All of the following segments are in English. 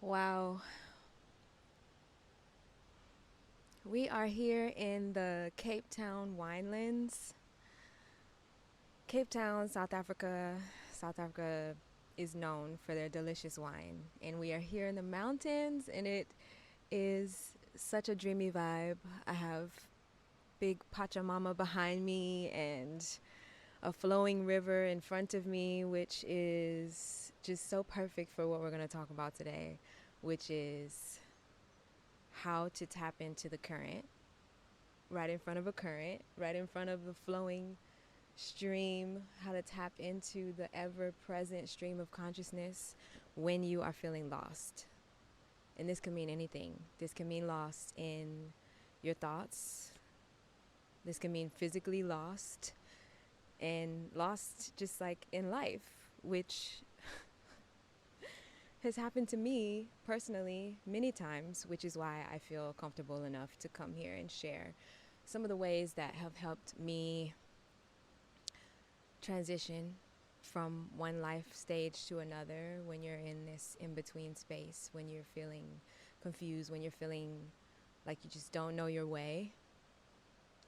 Wow. We are here in the Cape Town winelands. Cape Town, South Africa. South Africa is known for their delicious wine. And we are here in the mountains, and it is such a dreamy vibe. I have big Pachamama behind me and a flowing river in front of me, which is just so perfect for what we're going to talk about today, which is how to tap into the current right in front of a current, right in front of the flowing stream, how to tap into the ever present stream of consciousness when you are feeling lost. And this can mean anything. This can mean lost in your thoughts, this can mean physically lost, and lost just like in life, which has happened to me personally many times, which is why I feel comfortable enough to come here and share some of the ways that have helped me transition from one life stage to another when you're in this in between space, when you're feeling confused, when you're feeling like you just don't know your way.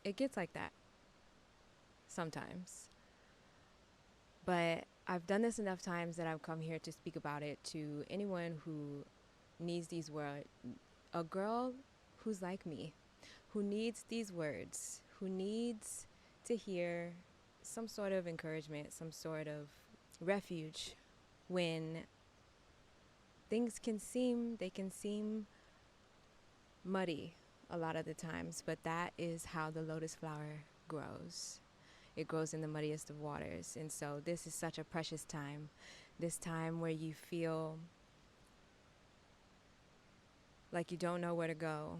It gets like that sometimes. But I've done this enough times that I've come here to speak about it to anyone who needs these words. A girl who's like me, who needs these words, who needs to hear some sort of encouragement, some sort of refuge when they can seem muddy a lot of the times, but that is how the lotus flower grows. It grows in the muddiest of waters. And so this is such a precious time. This time where you feel like you don't know where to go.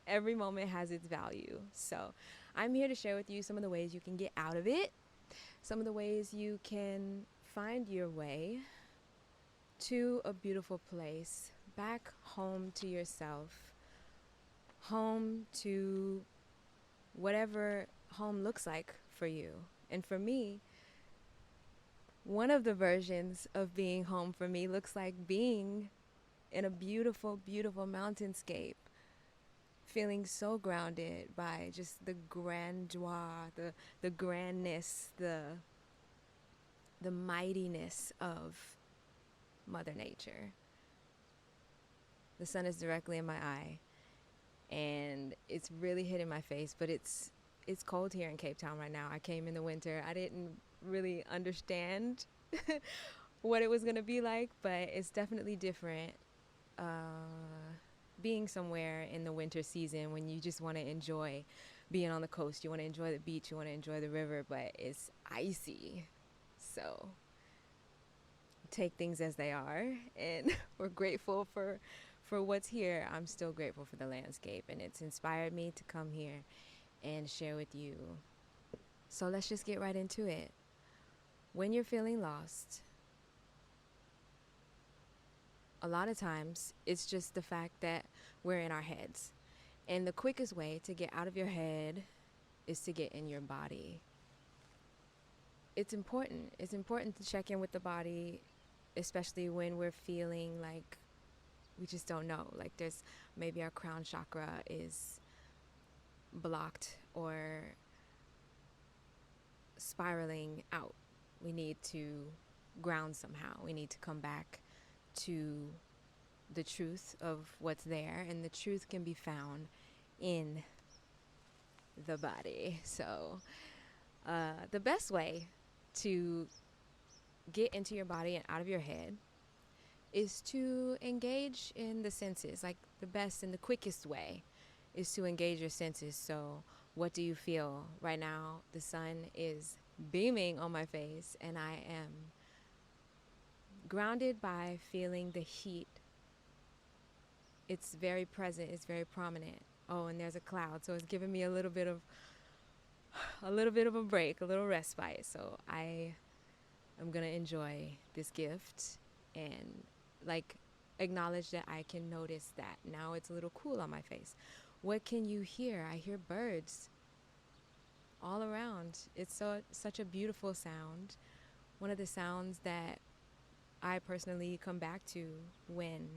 Every moment has its value. So I'm here to share with you some of the ways you can get out of it, some of the ways you can find your way to a beautiful place, back home to yourself, home to whatever home looks like for you. And for me, one of the versions of being home for me looks like being in a beautiful, beautiful mountainscape, feeling so grounded by just the grandeur, the grandness, the mightiness of Mother Nature. The sun is directly in my eye, and it's really hitting my face, but it's cold here in Cape Town right now. I came in the winter. I didn't really understand what it was going to be like, but it's definitely different being somewhere in the winter season when you just want to enjoy being on the coast. You want to enjoy the beach, you want to enjoy the river, but it's icy. So take things as they are, and we're grateful for what's here. I'm still grateful for the landscape, and it's inspired me to come here and share with you. So let's just get right into it. When you're feeling lost, a lot of times it's just the fact that we're in our heads. And the quickest way to get out of your head is to get in your body. It's important. It's important to check in with the body, especially when we're feeling like we just don't know. Like there's maybe our crown chakra is blocked or spiraling out. We need to ground somehow. We need to come back to the truth of what's there, and the truth can be found in the body. So the best way to get into your body and out of your head is to engage in the senses. Like the best and the quickest way is to engage your senses. So what do you feel right now? The sun is beaming on my face, and I am grounded by feeling the heat. It's very present, it's very prominent. Oh, and there's a cloud, so it's giving me a little bit of a break, a little respite. So I am gonna enjoy this gift and like acknowledge that I can notice that now it's a little cool on my face. What can you hear? I hear birds all around. It's such a beautiful sound. One of the sounds that I personally come back to when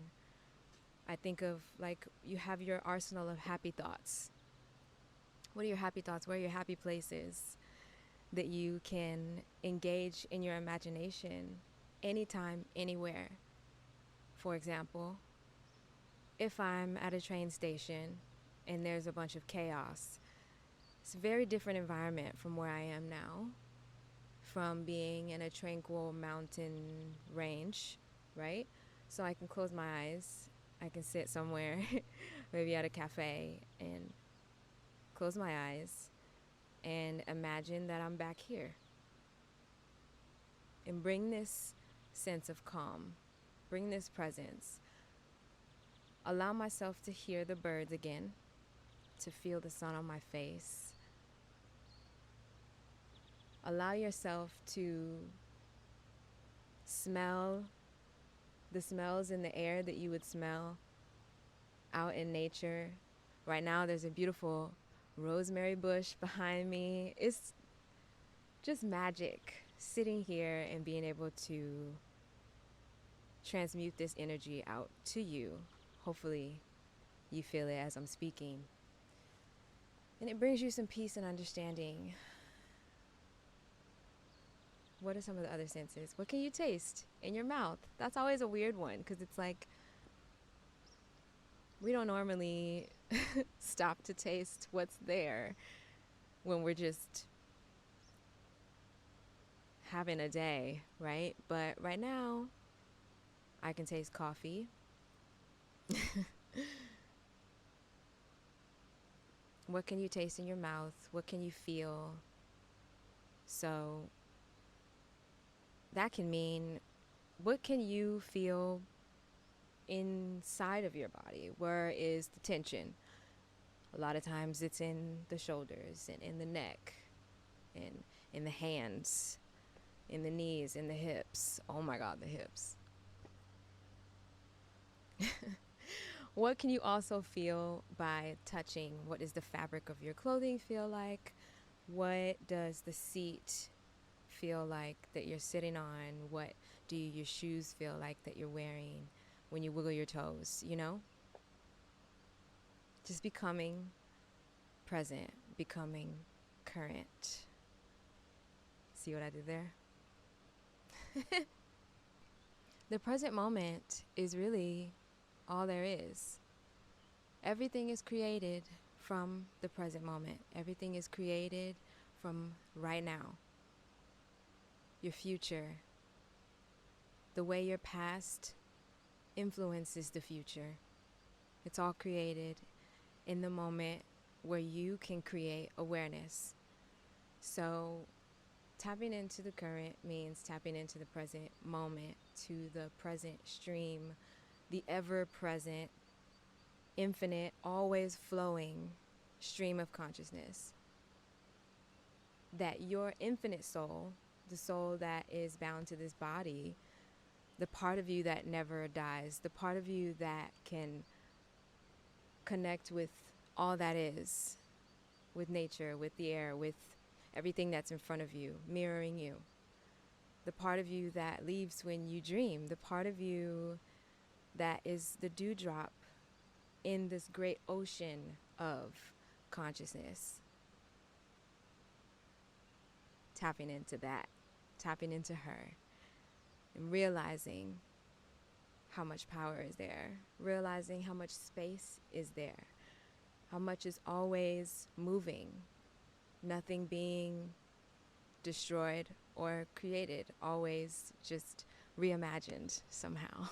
I think of, like, you have your arsenal of happy thoughts. What are your happy thoughts? Where are your happy places that you can engage in your imagination anytime, anywhere? For example, if I'm at a train station and there's a bunch of chaos, it's a very different environment from where I am now, from being in a tranquil mountain range, right? So I can close my eyes, I can sit somewhere, maybe at a cafe, and close my eyes and imagine that I'm back here and bring this sense of calm, bring this presence. Allow myself to hear the birds again, to feel the sun on my face. Allow yourself to smell the smells in the air that you would smell out in nature. Right now, there's a beautiful rosemary bush behind me. It's just magic sitting here and being able to transmute this energy out to you. Hopefully, you feel it as I'm speaking. And it brings you some peace and understanding. What are some of the other senses? What can you taste in your mouth? That's always a weird one because it's like we don't normally stop to taste what's there when we're just having a day, right? But right now, I can taste coffee. What can you taste in your mouth? What can you feel? So that can mean, what can you feel inside of your body? Where is the tension? A lot of times it's in the shoulders and in the neck and in the hands, in the knees, in the hips. Oh my God, the hips. What can you also feel by touching? What does the fabric of your clothing feel like? What does the seat feel like that you're sitting on? What do your shoes feel like that you're wearing when you wiggle your toes, you know? Just becoming present, becoming current. See what I did there? The present moment is really all there is. Everything is created from the present moment. Everything is created from right now. Your future, the way your past influences the future. It's all created in the moment where you can create awareness. So tapping into the current means tapping into the present moment, to the present stream, the ever-present, infinite, always flowing stream of consciousness. That your infinite soul, the soul that is bound to this body, the part of you that never dies, the part of you that can connect with all that is, with nature, with the air, with everything that's in front of you, mirroring you. The part of you that leaves when you dream, the part of you that is the dewdrop in this great ocean of consciousness. Tapping into that, tapping into her, and realizing how much power is there, realizing how much space is there, how much is always moving, nothing being destroyed or created, always just reimagined somehow.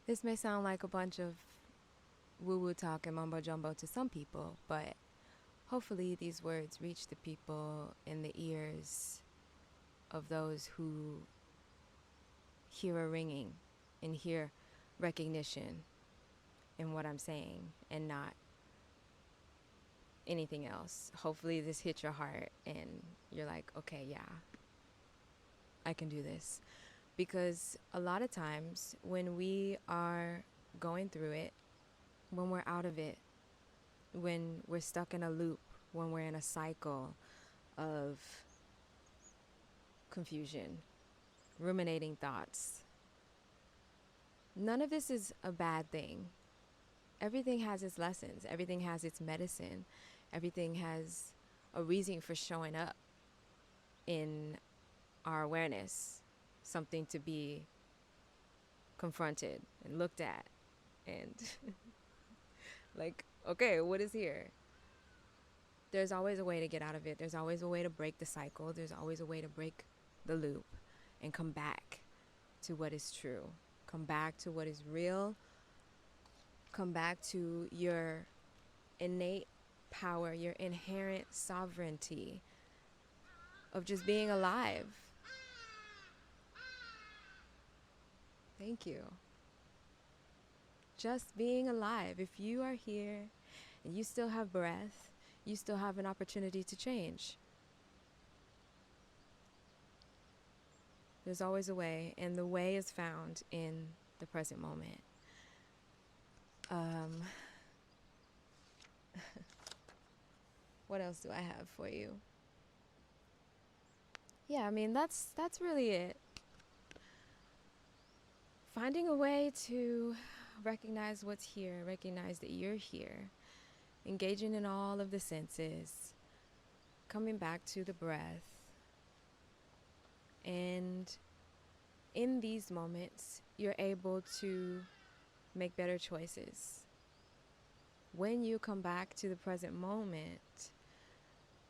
This may sound like a bunch of woo-woo talk and mumbo-jumbo to some people, but hopefully these words reach the people in the ears of those who hear a ringing and hear recognition in what I'm saying and not anything else. Hopefully this hits your heart and you're like, okay, yeah, I can do this. Because a lot of times when we are going through it, when we're out of it, when we're stuck in a loop, when we're in a cycle of confusion, ruminating thoughts. None of this is a bad thing. Everything has its lessons, everything has its medicine, everything has a reason for showing up in our awareness, something to be confronted and looked at and like, okay, what is here? There's always a way to get out of it. There's always a way to break the cycle. There's always a way to break the loop and come back to what is true. Come back to what is real. Come back to your innate power, your inherent sovereignty of just being alive. Thank you. Just being alive. If you are here and you still have breath, you still have an opportunity to change. There's always a way, and the way is found in the present moment. What else do I have for you? Yeah, I mean, that's really it. Finding a way to recognize what's here, recognize that you're here, engaging in all of the senses, coming back to the breath. And in these moments, you're able to make better choices. When you come back to the present moment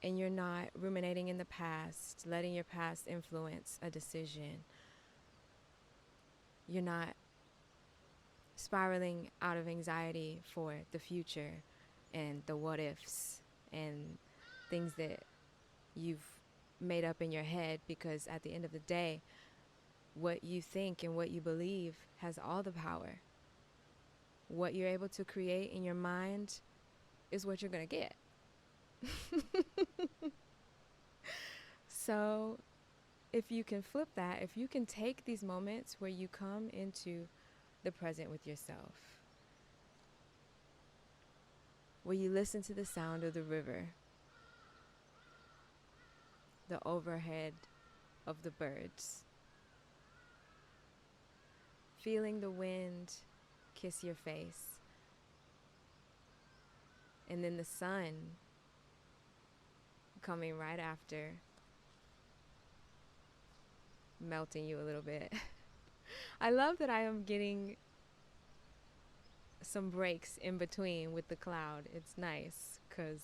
and you're not ruminating in the past, letting your past influence a decision, you're not spiraling out of anxiety for the future and the what ifs and things that you've made up in your head, because at the end of the day, what you think and what you believe has all the power. What you're able to create in your mind is what you're going to get. So if you can flip that, if you can take these moments where you come into the present with yourself, where you listen to the sound of the river, the overhead of the birds, feeling the wind kiss your face, and then the sun coming right after, melting you a little bit. I love that I am getting some breaks in between with the cloud. It's nice because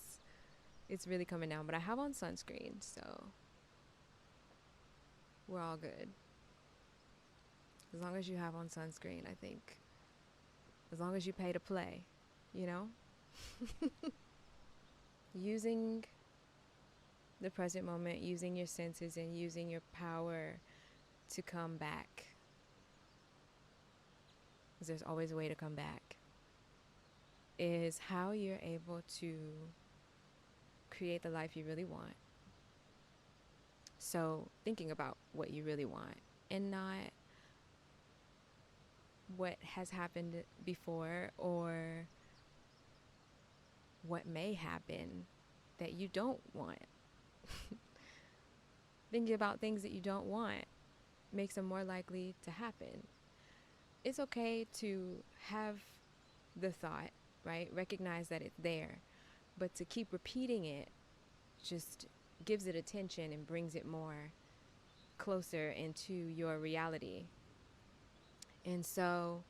it's really coming down, but I have on sunscreen, so we're all good. As long as you have on sunscreen, I think. As long as you pay to play, you know? Using the present moment, using your senses, and using your power to come back. Because there's always a way to come back. Is how you're able to create the life you really want. So thinking about what you really want and not what has happened before or what may happen that you don't want. Thinking about things that you don't want makes them more likely to happen. It's okay to have the thought, right? Recognize that it's there. But to keep repeating it just gives it attention and brings it more closer into your reality. And so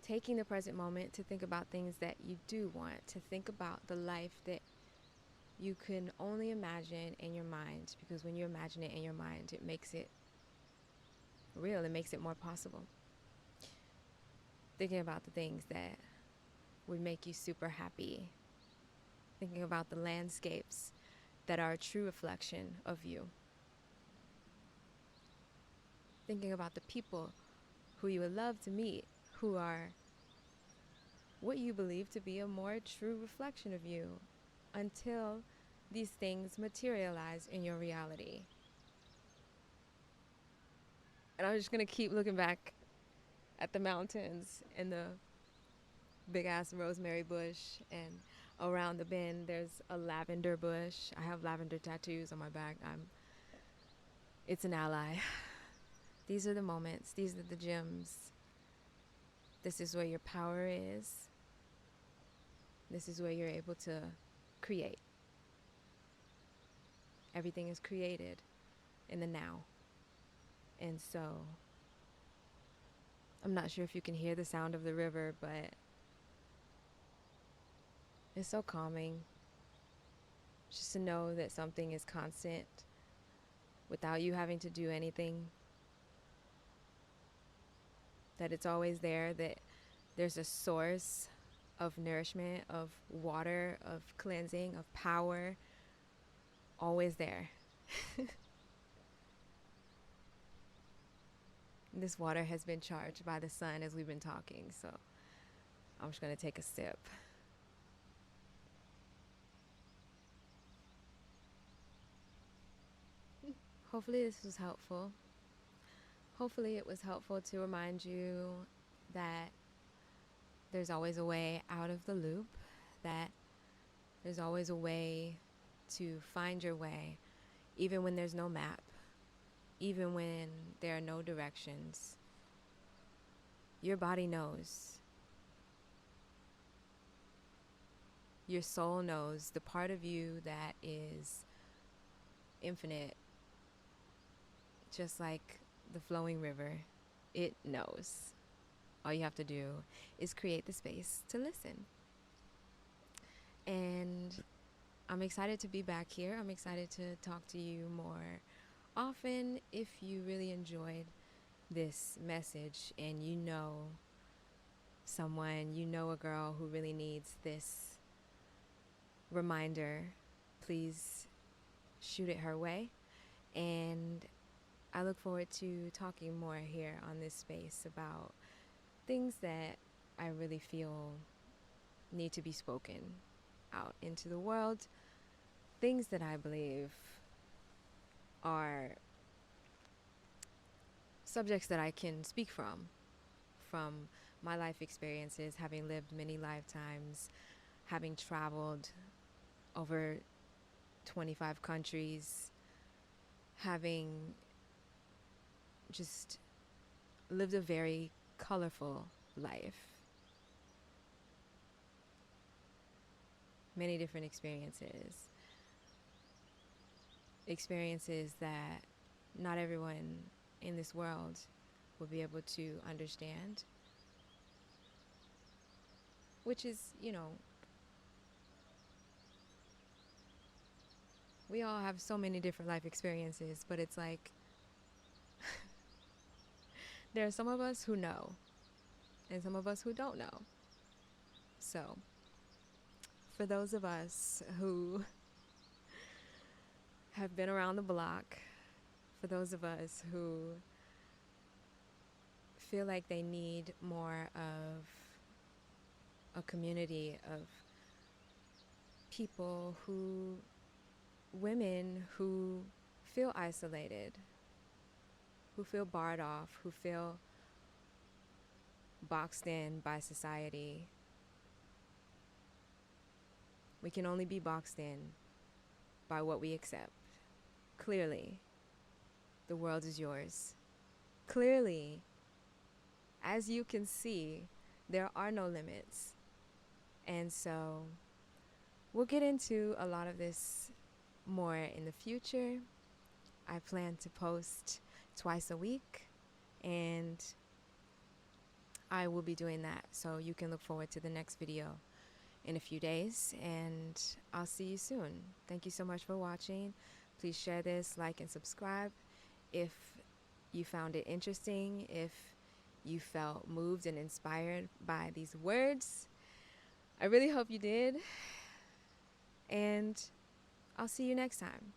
taking the present moment to think about things that you do want, to think about the life that you can only imagine in your mind, because when you imagine it in your mind, it makes it real, it makes it more possible. Thinking about the things that would make you super happy. Thinking about the landscapes that are a true reflection of you. Thinking about the people who you would love to meet, who are what you believe to be a more true reflection of you, until these things materialize in your reality. And I'm just going to keep looking back at the mountains and the big ass rosemary bush, and around the bend there's a lavender bush. I have lavender tattoos on my back. It's an ally. These are the moments, these are the gems. This is where your power is. This is where you're able to create. Everything is created in the now. And so, I'm not sure if you can hear the sound of the river, but it's so calming just to know that something is constant without you having to do anything, that it's always there, that there's a source of nourishment, of water, of cleansing, of power, always there. This water has been charged by the sun as we've been talking, so I'm just going to take a sip. Hopefully this was helpful. Hopefully it was helpful to remind you that there's always a way out of the loop, that there's always a way to find your way, even when there's no map, even when there are no directions. Your body knows. Your soul knows. The part of you that is infinite, just like the flowing river, it knows. All you have to do is create the space to listen. And I'm excited to be back here. I'm excited to talk to you more often. If you really enjoyed this message and you know someone, you know a girl who really needs this reminder, please shoot it her way. And I look forward to talking more here on this space about things that I really feel need to be spoken out into the world, things that I believe are subjects that I can speak from my life experiences, having lived many lifetimes, having traveled over 25 countries, having just lived a very colorful life. Many different experiences. Experiences that not everyone in this world will be able to understand. Which is, we all have so many different life experiences, but it's like there are some of us who know and some of us who don't know. So, for those of us who have been around the block, for those of us who feel like they need more of a community of people women who feel isolated, who feel barred off, who feel boxed in by society. We can only be boxed in by what we accept. Clearly, the world is yours. Clearly, as you can see, there are no limits. And so we'll get into a lot of this more in the future. I plan to post twice a week, and I will be doing that. So you can look forward to the next video in a few days, and I'll see you soon. Thank you so much for watching. Please share this, like, and subscribe if you found it interesting, if you felt moved and inspired by these words. I really hope you did, and I'll see you next time.